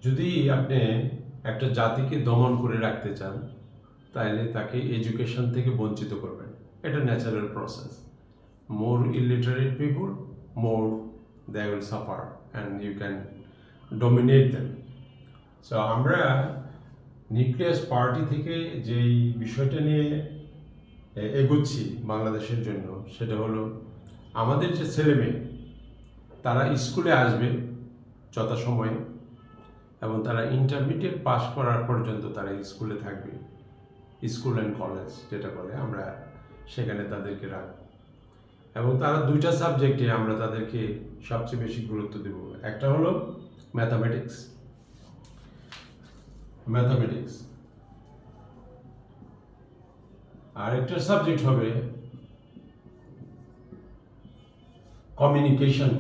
যদি আপনি একটা জাতিকে দমন করে রাখতে চান তাহলে তাকে এডুকেশন থেকে বঞ্চিত করবেন। এটা natural process. More illiterate people, more they will suffer and you can dominate them. So আমরা নিউক্লিয়াস পার্টি থেকে যেই বিষয়টা নিয়ে এগোচ্ছি বাংলাদেশের জন্য, সেটা হলো আমাদের যে ছেলে মেয়ে তারা স্কুলে আসবে যথাসময়ে এবং তারা ইন্টারমিডিয়েট পাস করার পর্যন্ত তারা স্কুলে থাকবে। স্কুল অ্যান্ড কলেজ যেটা বলে, আমরা সেখানে তাদেরকে রাখব এবং তারা দুইটা সাবজেক্টে আমরা তাদেরকে সবচেয়ে বেশি গুরুত্ব দেব। একটা হলো ম্যাথামেটিক্স আর একটা সাবজেক্ট হবে কমিউনিকেশন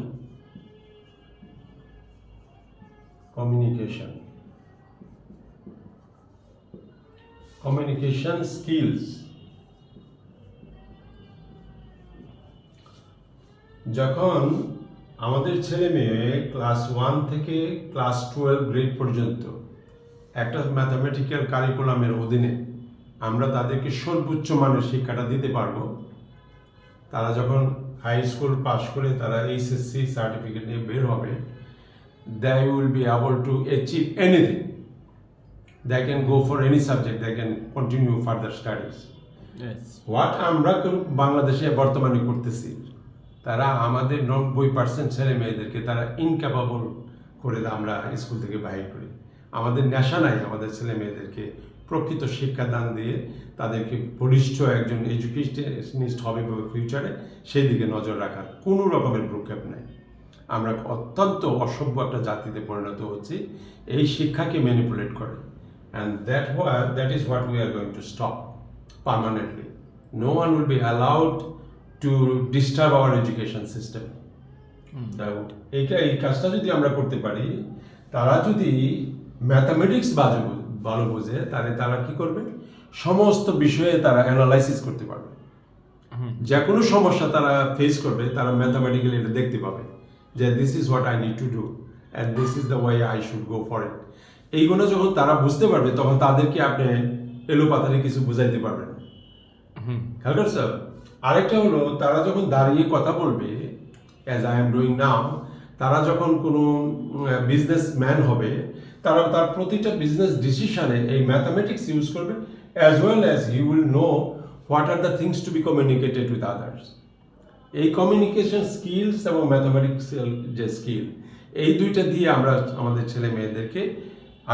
স্কিলস। যখন আমাদের ছেলে মেয়ে ক্লাস 1 থেকে ক্লাস 12 গ্রেড পর্যন্ত একটা ম্যাথামেটিক্যাল কারিকুলামের অধীনে আমরা তাদেরকে সর্বোচ্চ মানের শিক্ষাটা দিতে পারবো, তারা যখন হাই স্কুল পাস করে তারা এইচএসসি সার্টিফিকেট নিয়ে বের হবে, they will be able to achieve anything. They can go for any subject, they can continue further studies. Yes. What আমরা বাংলাদেশে বর্তমানে করতেছি, তারা আমাদের 90% ছেলে মেয়েদেরকে তারা ইনক্যাপাবল করে আমরা স্কুল থেকে বাহির করি। আমাদের নেশা নাই আমাদের ছেলে মেয়েদেরকে প্রকৃত শিক্ষাদান দিয়ে তাদেরকে বলিষ্ঠ একজন এডুকেশনিস্ট হবে ফিউচারে, সেই দিকে নজর রাখার কোনো রকমের ভ্রুক্ষেপ নাই। আমরা অত্যন্ত অসভ্য একটা জাতিতে পরিণত হচ্ছি এই শিক্ষাকে ম্যানিপুলেট করে, and that is what we are going to stop permanently. No one will be allowed to disturb our education system. এই কাজটা যদি আমরা করতে পারি, তারা যদি ম্যাথামেটিক্স ভালো বোঝে, তাহলে তারা কি করবে, সমস্ত বিষয়ে তারা অ্যানালাইসিস করতে পারবে। যে কোনো সমস্যা তারা ফেস করবে, তারা ম্যাথামেটিক্যালি এটা দেখতে পাবে যে this is what I need to do and this is the way I should go for it. এইগুলো যখন তারা বুঝতে পারবে, তখন তাদেরকে আপনি এলোপাতারি কিছু বুঝাইতে পারবেন। খেয়াল করছো? আরেকটা হলো, তারা যখন দাঁড়িয়ে কথা বলবে, as I am doing now, তারা যখন কোনো বিজনেসম্যান হবে, তারা তার প্রতিটা বিজনেস ডিসিশনে এই ম্যাথামেটিক্স ইউজ করবে, as well as he will know what are the things to B communicated with others. এই কমিউনিকেশন স্কিলস এবং ম্যাথামেটিক্সের যে স্কিল, এই দুইটা দিয়ে আমরা আমাদের ছেলে মেয়েদেরকে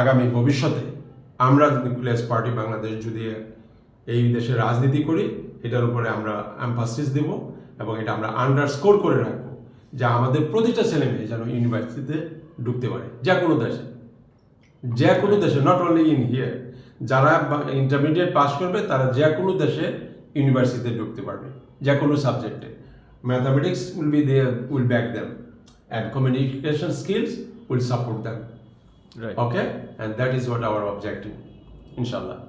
আগামী ভবিষ্যতে আমরা নিউক্লিয়াস পার্টি বাংলাদেশ যদি এই দেশে রাজনীতি করি, এটার উপরে আমরা এমফাসিস দেব এবং এটা আমরা আন্ডারস্কোর করে রাখবো যে আমাদের প্রতিটা ছেলে মেয়ে যেন ইউনিভার্সিটিতে ঢুকতে পারে, যে কোনো দেশে, নট অনলি ইন হিয়ার। যারা ইন্টারমিডিয়েট পাস করবে তারা যে কোনো দেশে ইউনিভার্সিটিতে ঢুকতে পারবে, যে কোনো সাবজেক্টে। Mathematics will back them, and communication skills will support them. Right. Okay, and that is what our objective, inshallah.